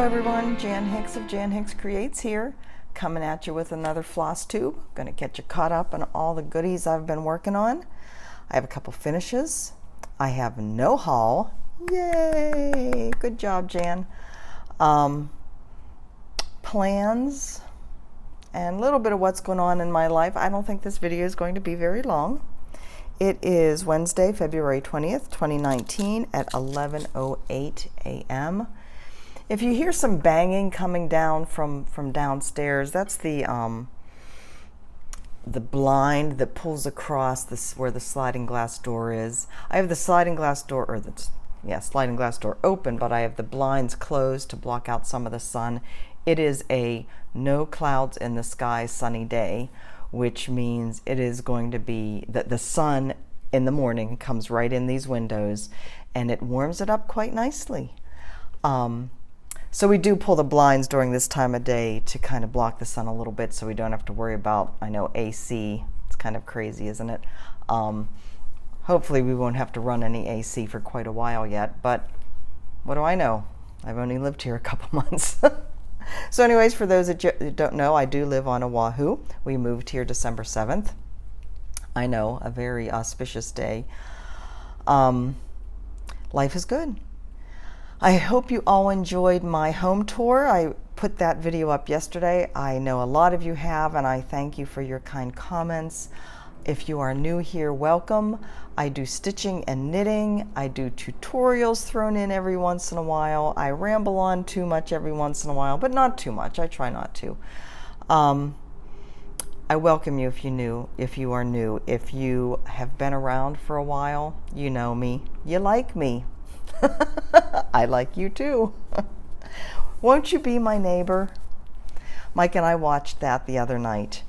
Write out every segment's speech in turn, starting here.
everyone, Jan Hicks of Jan Hicks Creates here, coming at you with another Flosstube. Going to get you caught up on all the goodies I've been working on. I have a couple finishes. I have no haul. Yay! Good job, Jan. Plans and a little bit of what's going on in my life. I don't think this video is going to be very long. It is Wednesday, February 20th, 2019 at 11:08 a.m. If you hear some banging coming down from downstairs, that's the blind that pulls across this where the sliding glass door is. I have the sliding glass door open, but I have the blinds closed to block out some of the sun. It is a no clouds in the sky sunny day, which means it is going to be that the sun in the morning comes right in these windows and it warms it up quite nicely. So we do pull the blinds during this time of day to kind of block the sun a little bit so we don't have to worry about, I know, AC. It's kind of crazy, isn't it? Hopefully we won't have to run any AC for quite a while yet, but what do I know? I've only lived here a couple months. So anyways, for those that don't know, I do live on Oahu. We moved here December 7th. I know, a very auspicious day. Life is good. I hope you all enjoyed my home tour. I put that video up yesterday. I know a lot of you have, and I thank you for your kind comments. If you are new here, welcome. I do stitching and knitting. I do tutorials thrown in every once in a while. I ramble on too much every once in a while, but not too much. I try not to. I welcome you if you are new. If you have been around for a while, you know me. You like me. I like you too. Won't you be my neighbor? Mike and I watched that the other night.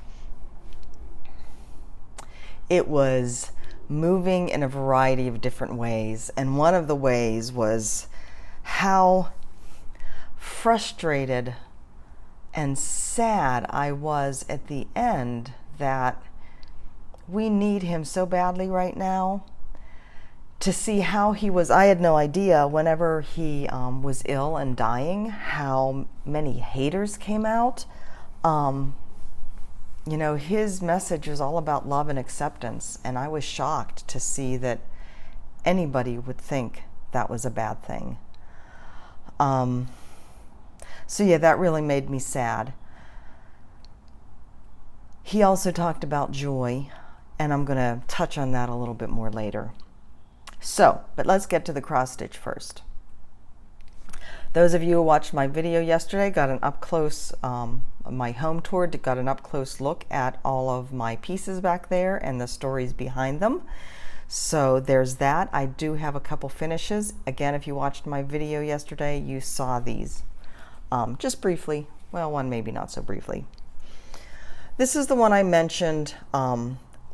It was moving in a variety of different ways, and one of the ways was how frustrated and sad I was at the end that we need him so badly right now. To see how he was, I had no idea whenever he was ill and dying, how many haters came out. You know, his message was all about love and acceptance, and I was shocked to see that anybody would think that was a bad thing. So yeah, that really made me sad. He also talked about joy, and I'm going to touch on that a little bit more later. So, but let's get to the cross stitch first. Those of you who watched my video yesterday got an up close, my home tour, got an up close look at all of my pieces back there and the stories behind them. So there's that. I do have a couple finishes. Again, if you watched my video yesterday, you saw these just briefly. Well, one maybe not so briefly. This is the one I mentioned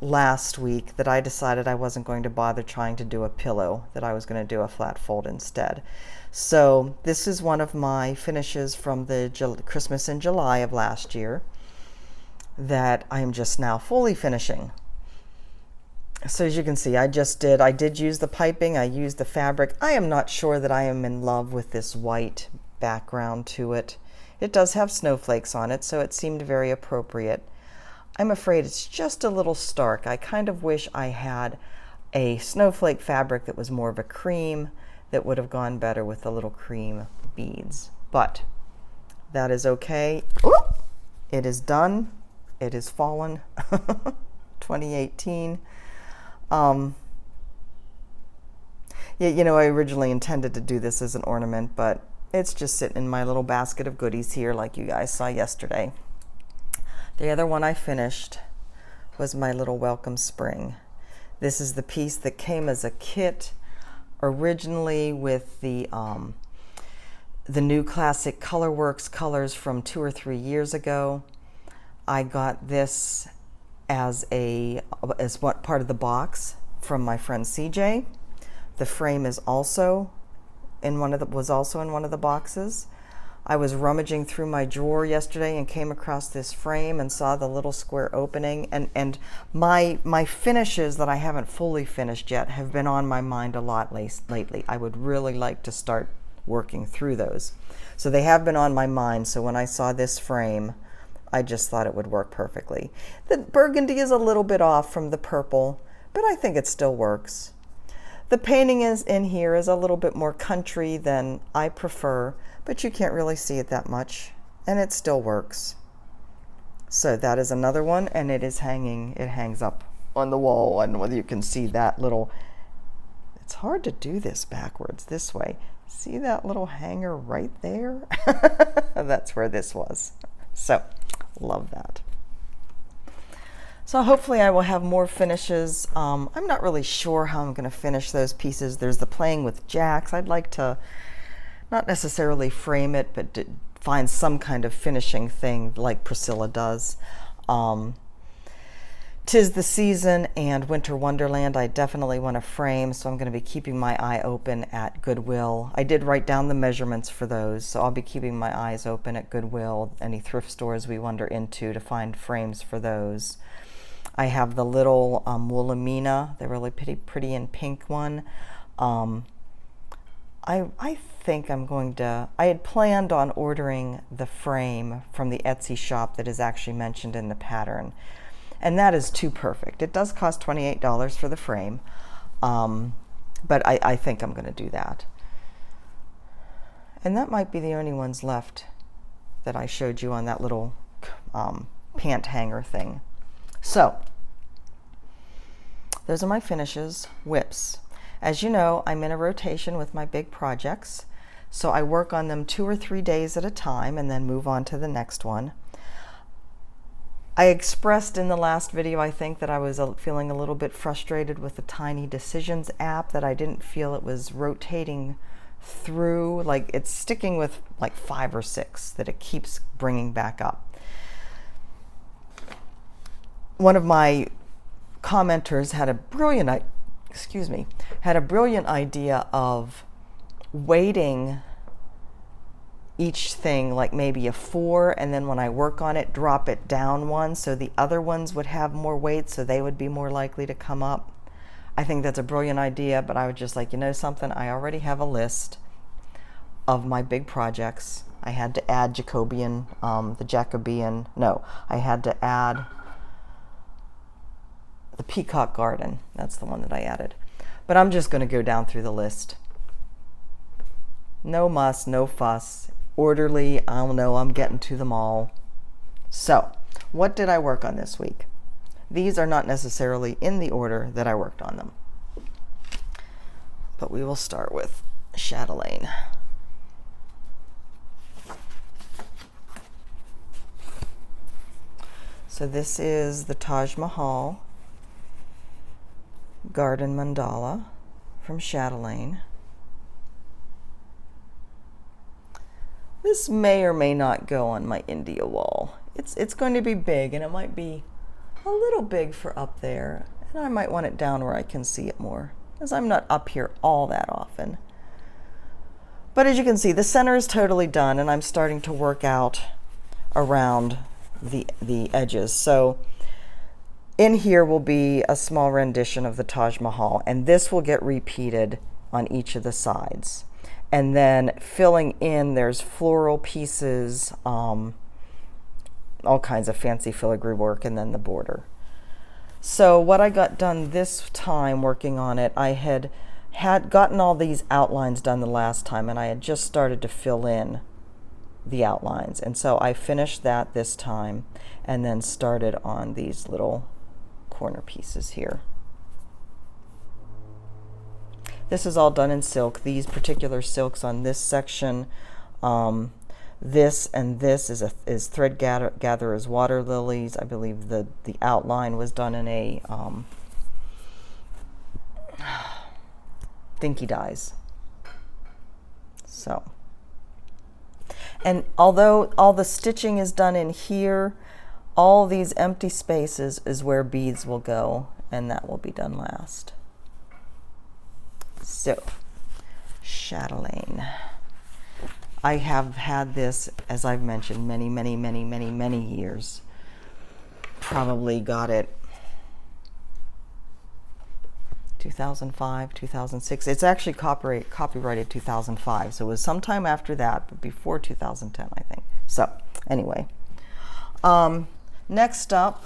last week that I decided I wasn't going to bother trying to do a pillow, that I was going to do a flat fold instead. So this is one of my finishes from the Christmas in July of last year that I am just now fully finishing. So as you can see, I did use the piping, I used the fabric. I am not sure that I am in love with this white background to it. It does have snowflakes on it, so it seemed very appropriate. I'm afraid it's just a little stark. I kind of wish I had a snowflake fabric that was more of a cream that would have gone better with the little cream beads. But that is okay. Ooh, it is done. It is fallen. 2018. Yeah, you know, I originally intended to do this as an ornament, but it's just sitting in my little basket of goodies here like you guys saw yesterday. The other one I finished was my little welcome spring. This is the piece that came as a kit originally with the new classic Colorworks colors from 2 or 3 years ago. I got this as what part of the box from my friend CJ. The frame is also was also in one of the boxes. I was rummaging through my drawer yesterday and came across this frame and saw the little square opening, and my finishes that I haven't fully finished yet have been on my mind a lot lately. I would really like to start working through those. So they have been on my mind. So when I saw this frame, I just thought it would work perfectly. The burgundy is a little bit off from the purple, but I think it still works. The painting in here is a little bit more country than I prefer, but you can't really see it that much, and it still works. So that is another one, and it is hanging. It hangs up on the wall, and whether you can see that little, it's hard to do this backwards this way. See that little hanger right there? That's where this was. So love that. So hopefully I will have more finishes. I'm not really sure how I'm going to finish those pieces. There's the playing with jacks. I'd like to not necessarily frame it, but find some kind of finishing thing like Priscilla does. 'Tis the season and Winter Wonderland I definitely want to frame, so I'm going to be keeping my eye open at Goodwill. I did write down the measurements for those, so I'll be keeping my eyes open at Goodwill, any thrift stores we wander into, to find frames for those. I have the little Wilhelmina, the really pretty and pink one. I think I'm going to, I had planned on ordering the frame from the Etsy shop that is actually mentioned in the pattern. And that is too perfect. It does cost $28 for the frame, but I think I'm going to do that. And that might be the only ones left that I showed you on that little pant hanger thing. So those are my finishes. Whips. As you know, I'm in a rotation with my big projects, so I work on them 2 or 3 days at a time and then move on to the next one. I expressed in the last video, I think, that I was feeling a little bit frustrated with the Tiny Decisions app, that I didn't feel it was rotating through, like it's sticking with like 5 or 6, that it keeps bringing back up. One of my commenters had a brilliant idea of weighting each thing like maybe a 4, and then when I work on it, drop it down 1, so the other ones would have more weight, so they would be more likely to come up. I think that's a brilliant idea, but I would just like, you know something, I already have a list of my big projects. I had to add I had to add the Peacock Garden. That's the one that I added. But I'm just going to go down through the list. No muss, no fuss. Orderly, I'll know I'm getting to them all. So, what did I work on this week? These are not necessarily in the order that I worked on them. But we will start with Chatelain. So this is the Taj Mahal Garden Mandala from Chatelain. This may or may not go on my India wall. It's going to be big, and it might be a little big for up there, and I might want it down where I can see it more, as I'm not up here all that often. But as you can see, the center is totally done, and I'm starting to work out around the edges. So in here will be a small rendition of the Taj Mahal, and this will get repeated on each of the sides. And then filling in, there's floral pieces, all kinds of fancy filigree work, and then the border. So what I got done this time working on it, I had gotten all these outlines done the last time, and I had just started to fill in the outlines. And so I finished that this time, and then started on these little corner pieces here. This is all done in silk. These particular silks on this section, this and this is thread gatherer's water lilies. I believe the outline was done in a dinky dyes. So, and although all the stitching is done in here, all these empty spaces is where beads will go, and that will be done last. So, Chatelain. I have had this, as I've mentioned, many years. Probably got it 2005, 2006. It's actually copyrighted 2005, so it was sometime after that, but before 2010, I think. So anyway, next up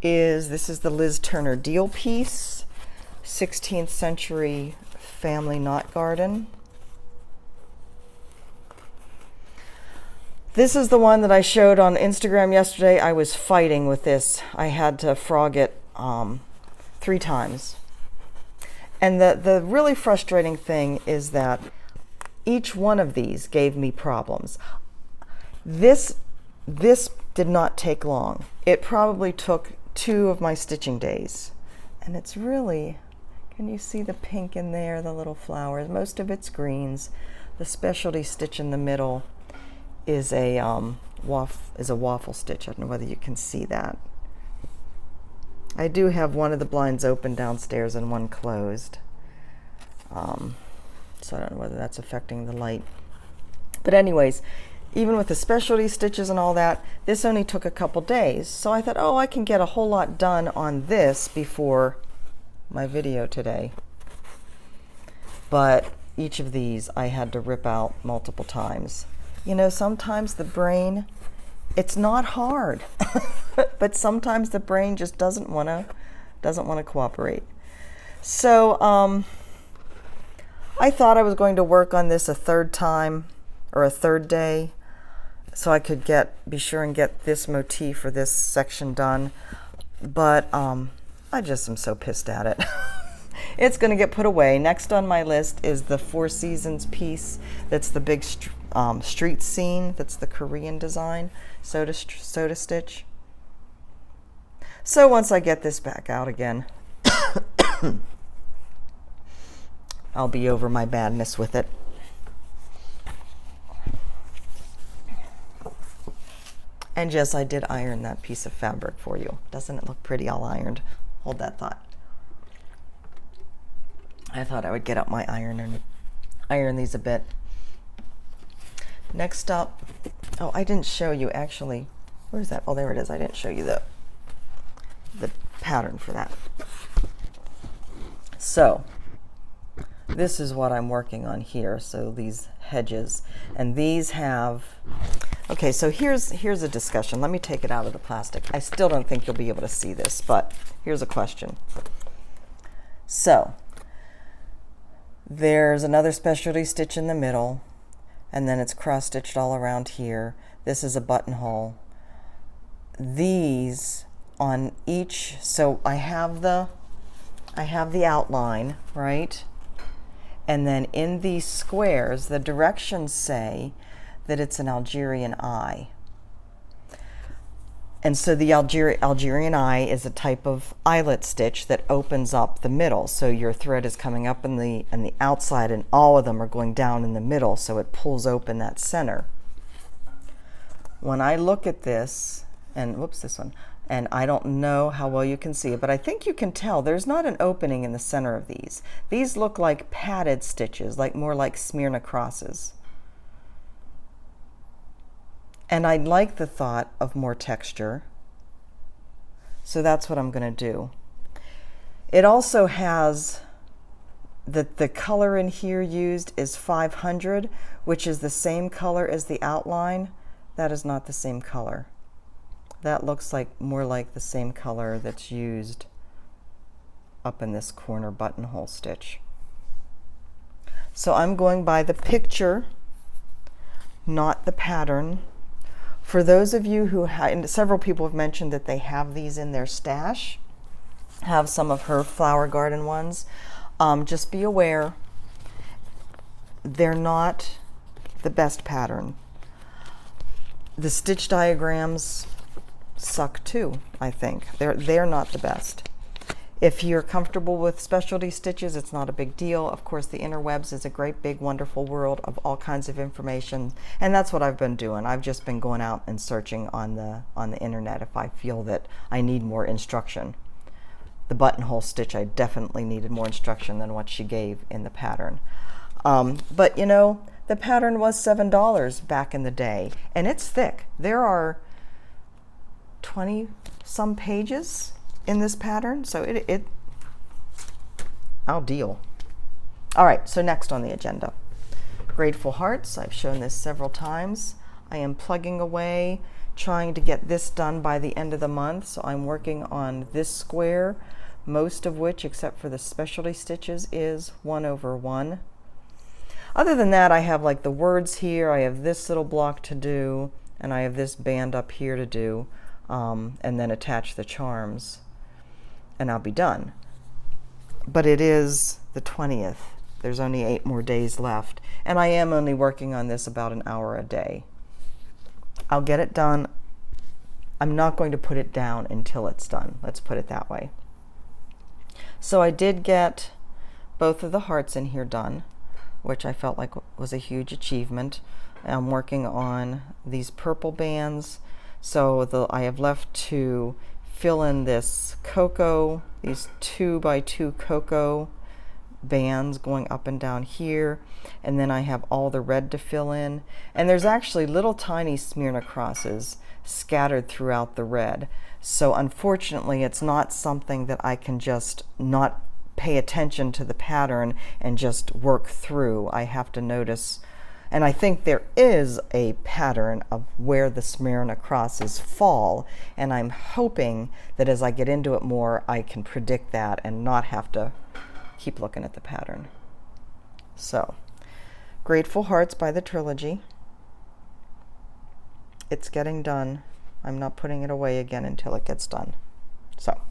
is, this is the Liz Turner Deal piece, 16th century family knot garden. This is the one that I showed on Instagram yesterday. I was fighting with this. I had to frog it 3 times. And the really frustrating thing is that each one of these gave me problems. This did not take long. It probably took 2 of my stitching days. And it's really, can you see the pink in there, the little flowers? Most of it's greens. The specialty stitch in the middle is a waffle stitch. I don't know whether you can see that. I do have one of the blinds open downstairs and one closed. So I don't know whether that's affecting the light. But anyways, even with the specialty stitches and all that, this only took a couple days. So I thought, oh, I can get a whole lot done on this before my video today. But each of these I had to rip out multiple times. You know, sometimes the brain, it's not hard, but sometimes the brain just doesn't want to cooperate. So I thought I was going to work on this a 3rd time or a 3rd day, so I could be sure and get this motif for this section done. But I just am so pissed at it. It's going to get put away. Next on my list is the 4 Seasons piece. That's the big street scene. That's the Korean design, soda stitch. So once I get this back out again, I'll be over my badness with it. And yes, I did iron that piece of fabric for you. Doesn't it look pretty all ironed? Hold that thought. I thought I would get out my iron and iron these a bit. Next up, oh, I didn't show you actually. Where's that? Oh, there it is. I didn't show you the pattern for that. So this is what I'm working on here. So these hedges, and these have, okay, so here's a discussion. Let me take it out of the plastic. I still don't think you'll be able to see this, but here's a question. So there's another specialty stitch in the middle, and then it's cross stitched all around here. This is a buttonhole. These on each, so I have the outline, right? And then in these squares, the directions say that it's an Algerian I. And so the Algerian I is a type of eyelet stitch that opens up the middle. So your thread is coming up in the outside, and all of them are going down in the middle, so it pulls open that center. When I look at this, and whoops, this one, and I don't know how well you can see it, but I think you can tell there's not an opening in the center of these. These look like padded stitches, more like Smyrna crosses. And I like the thought of more texture, so that's what I'm going to do. It also has the color in here used is 500, which is the same color as the outline. That is not the same color. That looks like more like the same color that's used up in this corner buttonhole stitch. So I'm going by the picture, not the pattern. For those of you who have, and several people have mentioned that they have these in their stash, have some of her flower garden ones, just be aware they're not the best pattern. The stitch diagrams suck too, I think. They're not the best. If you're comfortable with specialty stitches, it's not a big deal. Of course, the interwebs is a great big wonderful world of all kinds of information, and that's what I've been doing. I've just been going out and searching on the internet if I feel that I need more instruction. The buttonhole stitch, I definitely needed more instruction than what she gave in the pattern. But you know, the pattern was $7 back in the day, and it's thick. There are 20 some pages in this pattern, so I'll deal. All right, so next on the agenda, Grateful Hearts. I've shown this several times. I am plugging away, trying to get this done by the end of the month. So I'm working on this square, most of which, except for the specialty stitches, is 1/1. Other than that, I have like the words here, I have this little block to do, and I have this band up here to do, and then attach the charms, and I'll be done. But it is the 20th. There's only 8 more days left, and I am only working on this about an hour a day. I'll get it done. I'm not going to put it down until it's done. Let's put it that way. So I did get both of the hearts in here done, which I felt like was a huge achievement. I'm working on these purple bands. So I have left to fill in this cocoa, these 2x2 cocoa bands going up and down here, and then I have all the red to fill in, and there's actually little tiny Smyrna crosses scattered throughout the red. So unfortunately it's not something that I can just not pay attention to the pattern and just work through. I have to notice, and I think there is a pattern of where the Smyrna crosses fall, and I'm hoping that as I get into it more I can predict that and not have to keep looking at the pattern. So, Grateful Hearts by the Trilogy. It's getting done. I'm not putting it away again until it gets done. So,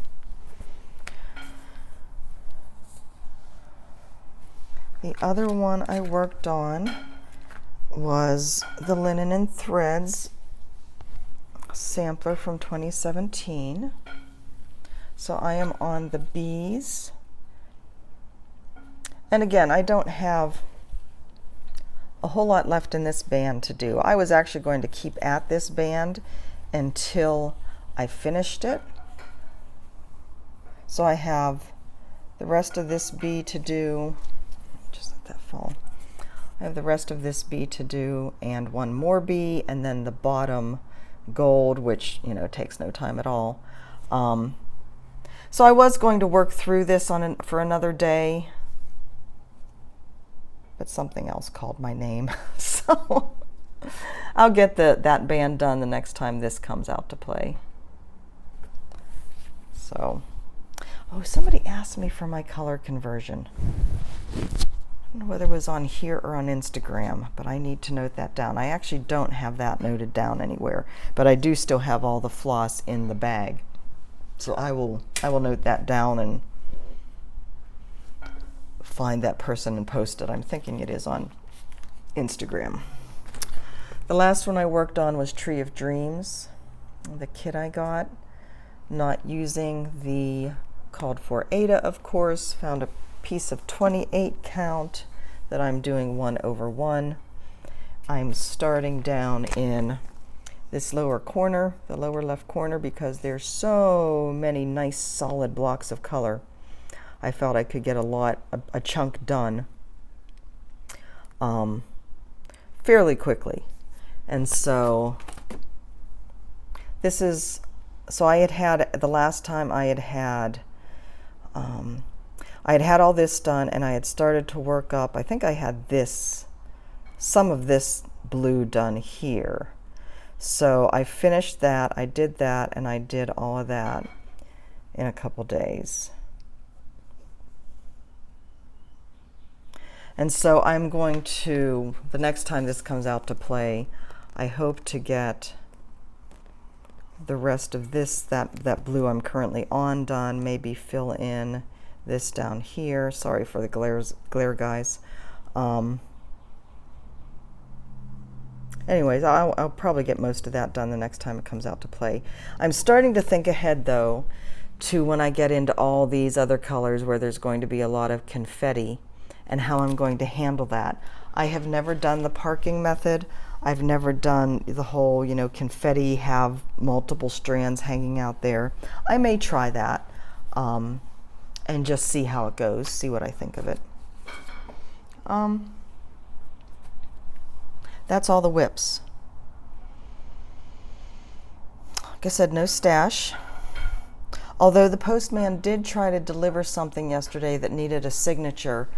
the other one I worked on was the Linen and Threads sampler from 2017. So I am on the bees. And again, I don't have a whole lot left in this band to do. I was actually going to keep at this band until I finished it. So I have the rest of this bee to do. Just let that fall. I have the rest of this bee to do and one more bee, and then the bottom gold, which, you know, takes no time at all. So I was going to work through this for another day, but something else called my name. So I'll get that band done the next time this comes out to play. So, oh, somebody asked me for my color conversion. I don't know whether it was on here or on Instagram, but I need to note that down. I actually don't have that noted down anywhere, but I do still have all the floss in the bag. So I will note that down and find that person and post it. I'm thinking it is on Instagram. The last one I worked on was Tree of Dreams, the kit I got, not using the called for Ada, of course. Found a piece of 28 count that I'm doing 1/1. I'm starting down in this lower corner, the lower left corner, because there's so many nice solid blocks of color. I felt I could get a chunk done fairly quickly. And so this is, so I had the last time I had all this done, and I had started to work up, I think I had some of this blue done here. So I finished that, I did that, and I did all of that in a couple days. And so I'm going to, the next time this comes out to play, I hope to get the rest of this, that blue I'm currently on done, maybe fill in this down here. Sorry for the glare, guys. Anyways, I'll probably get most of that done the next time it comes out to play. I'm starting to think ahead, though, to when I get into all these other colors where there's going to be a lot of confetti, and how I'm going to handle that. I have never done the parking method. I've never done the whole, you know, confetti, have multiple strands hanging out there. I may try that and just see how it goes, see what I think of it. That's all the whips. Like I said, no stash. Although the postman did try to deliver something yesterday that needed a signature,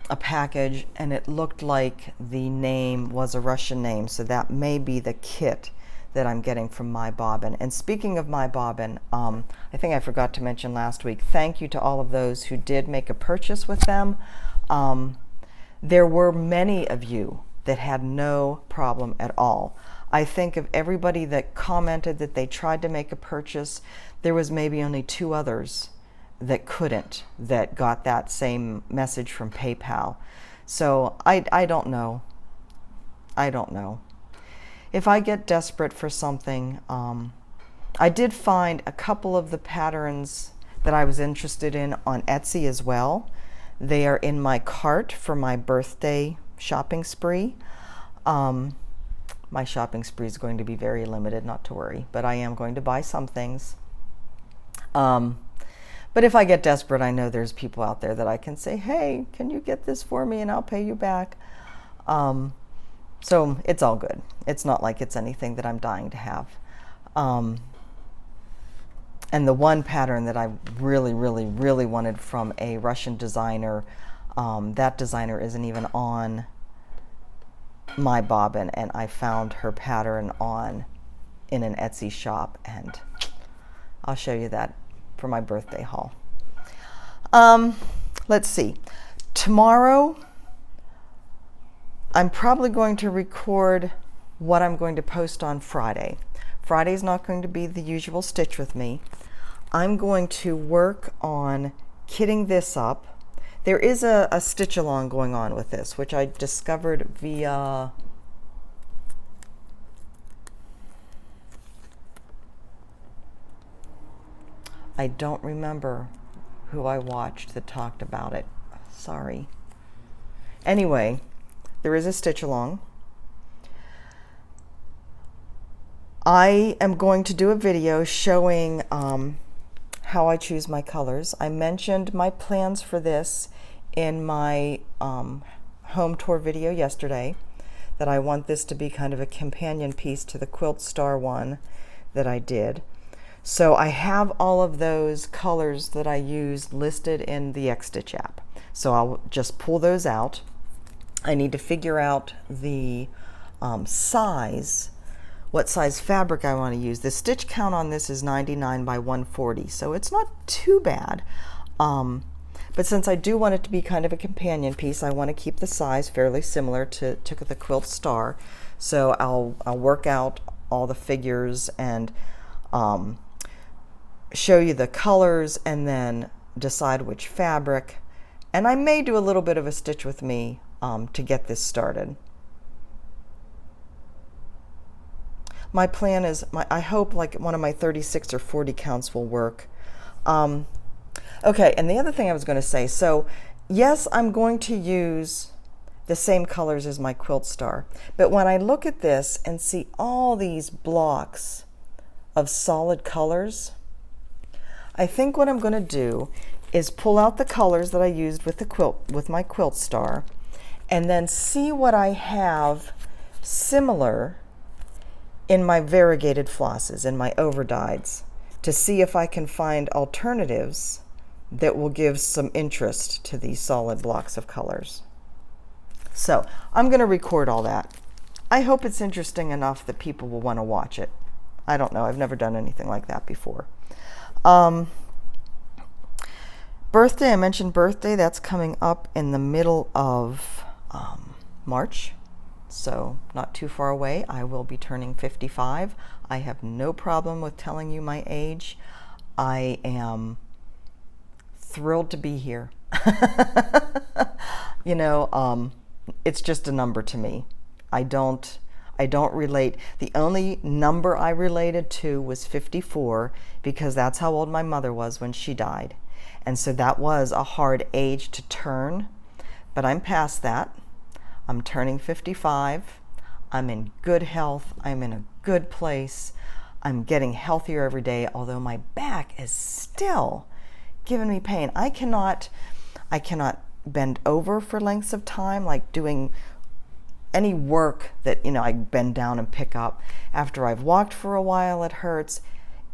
a package, and it looked like the name was a Russian name, so that may be the kit that I'm getting from My Bobbin. And speaking of My Bobbin, I think I forgot to mention last week, thank you to all of those who did make a purchase with them. There were many of you that had no problem at all. I think of everybody that commented that they tried to make a purchase, there was maybe only 2 others that couldn't, that got that same message from PayPal. So I don't know. I don't know. If I get desperate for something, I did find a couple of the patterns that I was interested in on Etsy as well. They are in my cart for my birthday shopping spree. My shopping spree is going to be very limited, not to worry, but I am going to buy some things. But if I get desperate, I know there's people out there that I can say, hey, can you get this for me and I'll pay you back. So it's all good. It's not like it's anything that I'm dying to have. And the one pattern that I really, really, really wanted from a Russian designer, that designer isn't even on My Bobbin, and I found her pattern in an Etsy shop, and I'll show you that for my birthday haul. Let's see. Tomorrow, I'm probably going to record what I'm going to post on Friday. Friday's not going to be the usual Stitch with Me. I'm going to work on kitting this up. There is a stitch along going on with this, which I discovered via I don't remember who I watched that talked about it. Sorry. Anyway, there is a stitch along. I am going to do a video showing how I choose my colors. I mentioned my plans for this in my home tour video yesterday, that I want this to be kind of a companion piece to the Quilt Star one that I did. So I have all of those colors that I use listed in the Xstitch app. So I'll just pull those out. I need to figure out the size, what size fabric I want to use. The stitch count on this is 99 by 140, so it's not too bad. But since I do want it to be kind of a companion piece, I want to keep the size fairly similar to the Quilt Star. So I'll work out all the figures and show you the colors and then decide which fabric. And I may do a little bit of a Stitch with Me to get this started. My plan is, I hope like one of my 36 or 40 counts will work. Okay, and the other thing I was going to say, so yes, I'm going to use the same colors as my Quilt Star, but when I look at this and see all these blocks of solid colors, I think what I'm going to do is pull out the colors that I used with my Quilt Star, and then see what I have similar in my variegated flosses, in my overdyes, to see if I can find alternatives that will give some interest to these solid blocks of colors. So I'm going to record all that. I hope it's interesting enough that people will want to watch it. I don't know, I've never done anything like that before. Birthday, I mentioned birthday, that's coming up in the middle of March, so not too far away. I will be turning 55. I have no problem with telling you my age. I am thrilled to be here. You know, it's just a number to me. I don't relate. The only number I related to was 54, because that's how old my mother was when she died. And so that was a hard age to turn, but I'm past that. I'm turning 55. I'm in good health. I'm in a good place. I'm getting healthier every day, although my back is still giving me pain. I cannot bend over for lengths of time, like doing any work that, you know, I bend down and pick up. After I've walked for a while, it hurts.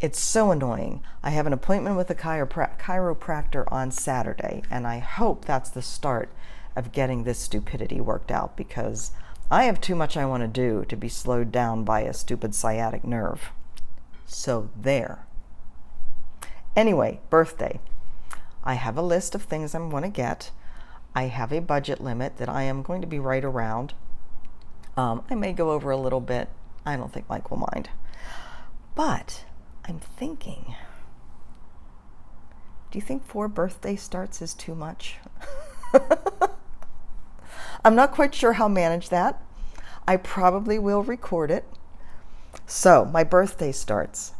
It's so annoying. I have an appointment with a chiropractor on Saturday, and I hope that's the start of getting this stupidity worked out, because I have too much I want to do to be slowed down by a stupid sciatic nerve. So there. Anyway, birthday. I have a list of things I want to get. I have a budget limit that I am going to be right around. I may go over a little bit. I don't think Mike will mind. But I'm thinking, do you think 4 birthday starts is too much? I'm not quite sure how to manage that. I probably will record it. So my birthday starts.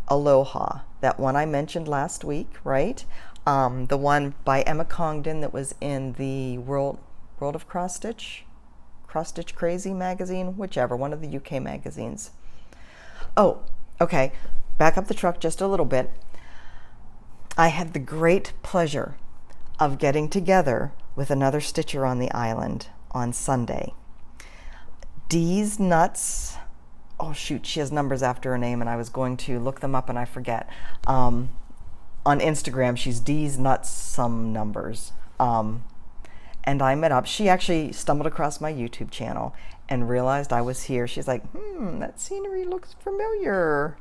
Aloha, that one I mentioned last week, right? The one by Emma Congdon that was in the World of Cross Stitch Crazy magazine, whichever, one of the UK magazines. Oh, okay, back up the truck just a little bit. I had the great pleasure of getting together with another stitcher on the island on Sunday. Dee's Nuts. Oh shoot, she has numbers after her name, and I was going to look them up and I forget. On Instagram, she's Dee's Nuts some numbers. And I met up. She actually stumbled across my YouTube channel and realized I was here. She's like, that scenery looks familiar.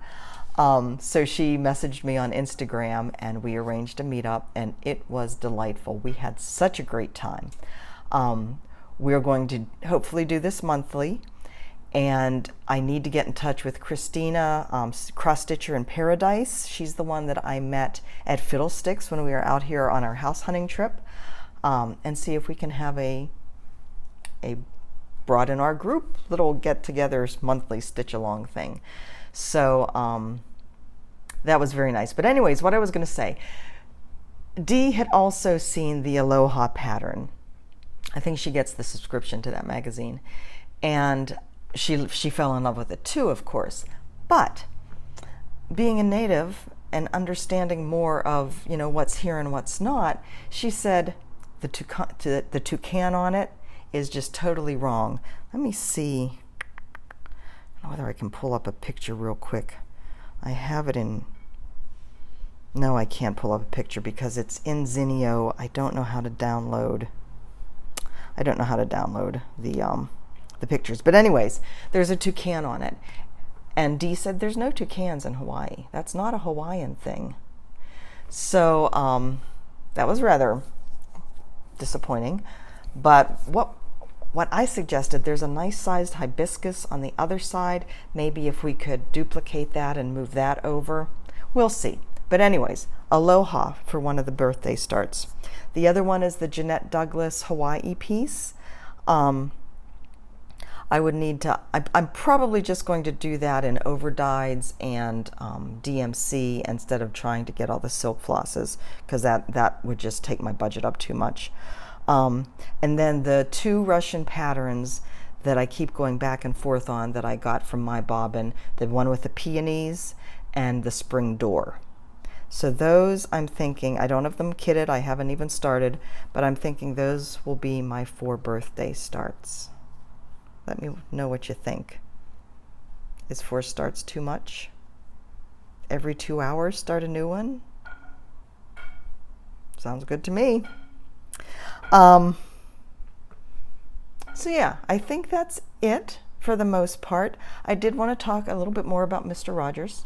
So she messaged me on Instagram and we arranged a meetup, and it was delightful. We had such a great time. We're going to hopefully do this monthly, and I need to get in touch with Christina, Cross Stitcher in Paradise. She's the one that I met at Fiddlesticks when we were out here on our house hunting trip, and see if we can have a brought in our group little get-togethers monthly stitch-along thing. So that was very nice. But anyways, what I was going to say, Dee had also seen the Aloha pattern. I think she gets the subscription to that magazine, and she fell in love with it too, of course. But being a native and understanding more of, you know, what's here and what's not, she said the toucan on it is just totally wrong. Let me see whether I can pull up a picture real quick. I have it in... No, I can't pull up a picture because it's in Zinio. I don't know how to download... the pictures. But anyways, there's a toucan on it. And Dee said there's no toucans in Hawaii. That's not a Hawaiian thing. So that was rather disappointing. But what I suggested, there's a nice sized hibiscus on the other side. Maybe if we could duplicate that and move that over. We'll see. But anyways, Aloha for one of the birthday starts. The other one is the Jeanette Douglas Hawaii piece. I would need to, I'm probably just going to do that in overdyes and DMC instead of trying to get all the silk flosses, because that would just take my budget up too much. And then the 2 Russian patterns that I keep going back and forth on that I got from my bobbin, the one with the peonies and the spring door. So those, I'm thinking, I don't have them kitted, I haven't even started, but I'm thinking those will be my 4 birthday starts. Let me know what you think. Is 4 starts too much? Every 2 hours start a new one? Sounds good to me. So yeah, I think that's it for the most part. I did want to talk a little bit more about Mr. Rogers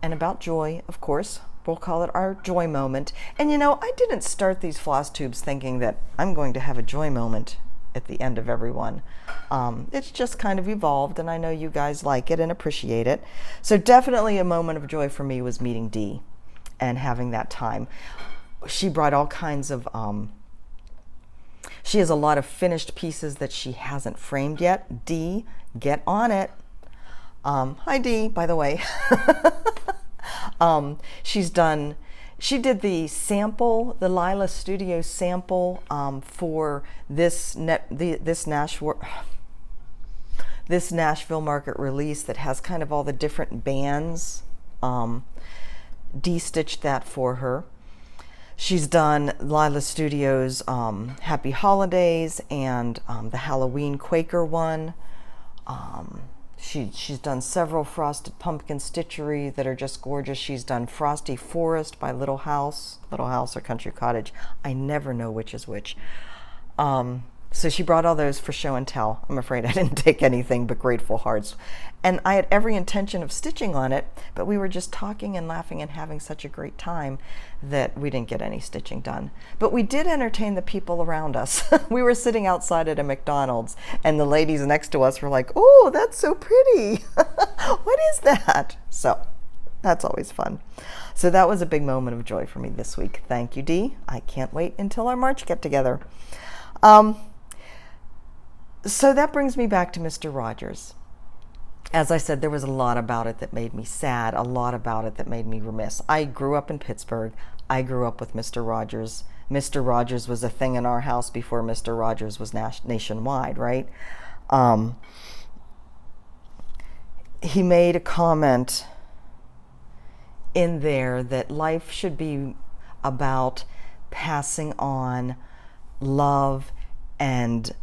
and about joy, of course. We'll call it our joy moment. And you know, I didn't start these floss tubes thinking that I'm going to have a joy moment at the end of every one. It's just kind of evolved, and I know you guys like it and appreciate it. So definitely a moment of joy for me was meeting Dee and having that time. She brought all kinds of, she has a lot of finished pieces that she hasn't framed yet. Dee, get on it. Hi Dee, by the way. She did the sample, the Lila Studio sample for this Nashville market release that has kind of all the different bands. De-stitched that for her. She's done Lila Studio's Happy Holidays and the Halloween Quaker one. She's done several frosted pumpkin stitchery that are just gorgeous. She's done Frosty Forest by Little House or Country Cottage. I never know which is which. So she brought all those for show and tell. I'm afraid I didn't take anything but grateful hearts. And I had every intention of stitching on it, but we were just talking and laughing and having such a great time that we didn't get any stitching done. But we did entertain the people around us. We were sitting outside at a McDonald's, and the ladies next to us were like, "Oh, that's so pretty." What is that? So that's always fun. So that was a big moment of joy for me this week. Thank you, Dee. I can't wait until our March get-together. So that brings me back to Mr. Rogers. As I said, there was a lot about it that made me sad, a lot about it that made me remiss. I grew up in Pittsburgh. I grew up with Mr. Rogers. Mr. Rogers was a thing in our house before Mr. Rogers was nationwide, right? He made a comment in there that life should be about passing on love and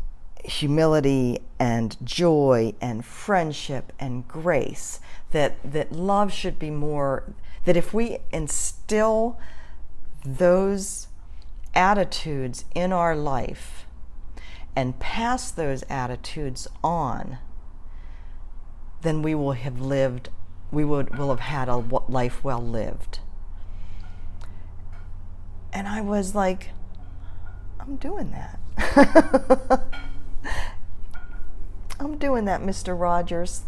humility and joy and friendship and grace, that love should be more, that if we instill those attitudes in our life and pass those attitudes on, then we will have lived, will have had a life well lived. And I was like, I'm doing that. I'm doing that, Mr. Rogers.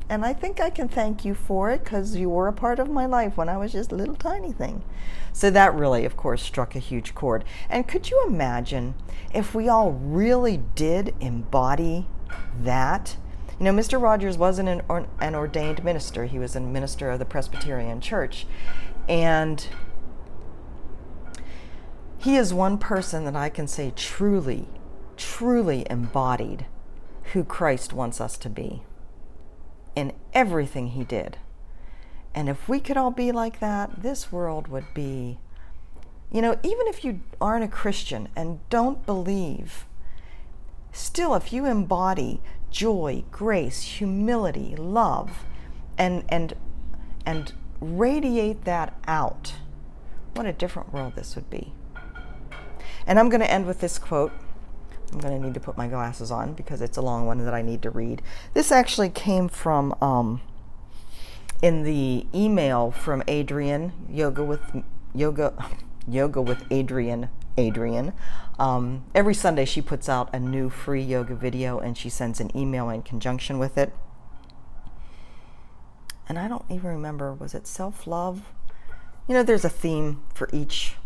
And I think I can thank you for it, because you were a part of my life when I was just a little tiny thing. So that really, of course, struck a huge chord. And could you imagine if we all really did embody that? You know, Mr. Rogers wasn't an ordained minister. He was a minister of the Presbyterian Church. And he is one person that I can say truly, truly embodied who Christ wants us to be in everything he did. And if we could all be like that, this world would be, you know, even if you aren't a Christian and don't believe, still if you embody joy, grace, humility, love, and radiate that out, what a different world this would be. And I'm going to end with this quote. I'm going to need to put my glasses on because it's a long one that I need to read. This actually came from in the email from Adrian, Yoga with Adrian. Every Sunday she puts out a new free yoga video, and she sends an email in conjunction with it. And I don't even remember, was it self-love? You know, there's a theme for each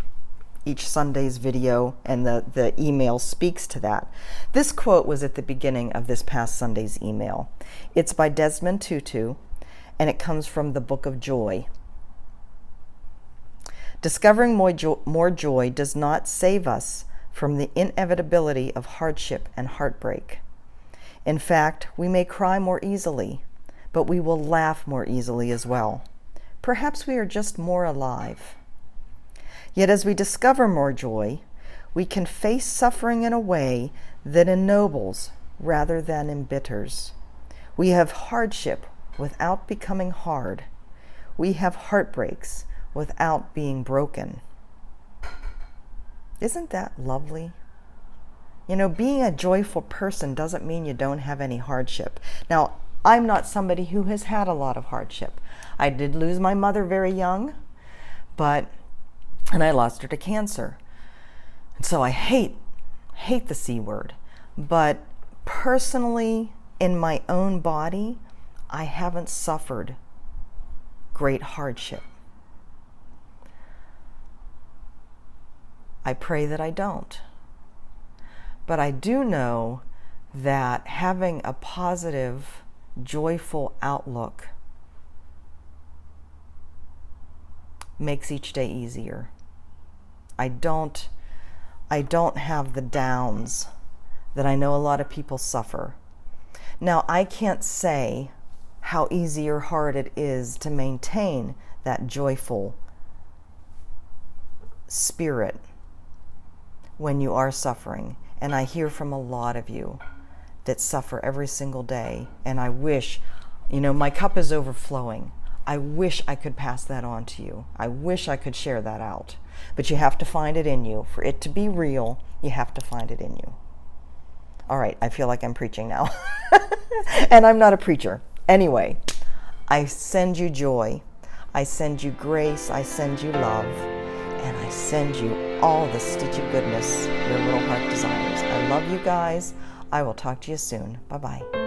Sunday's video, and the email speaks to that. This quote was at the beginning of this past Sunday's email. It's by Desmond Tutu, and it comes from the Book of Joy. Discovering more joy does not save us from the inevitability of hardship and heartbreak. In fact, we may cry more easily, but we will laugh more easily as well. Perhaps we are just more alive. Yet as we discover more joy, we can face suffering in a way that ennobles rather than embitters. We have hardship without becoming hard. We have heartbreaks without being broken. Isn't that lovely? You know, being a joyful person doesn't mean you don't have any hardship. Now, I'm not somebody who has had a lot of hardship. I did lose my mother very young, and I lost her to cancer. And so I hate the C word. But personally, in my own body, I haven't suffered great hardship. I pray that I don't. But I do know that having a positive, joyful outlook makes each day easier. I don't have the downs that I know a lot of people suffer. Now, I can't say how easy or hard it is to maintain that joyful spirit when you are suffering. And I hear from a lot of you that suffer every single day, and I wish You know, my cup is overflowing. I wish I could pass that on to you. I wish I could share that out. But you have to find it in you. For it to be real, you have to find it in you. All right, I feel like I'm preaching now. And I'm not a preacher. Anyway, I send you joy. I send you grace. I send you love. And I send you all the stitchy goodness your little heart desires. I love you guys. I will talk to you soon. Bye-bye.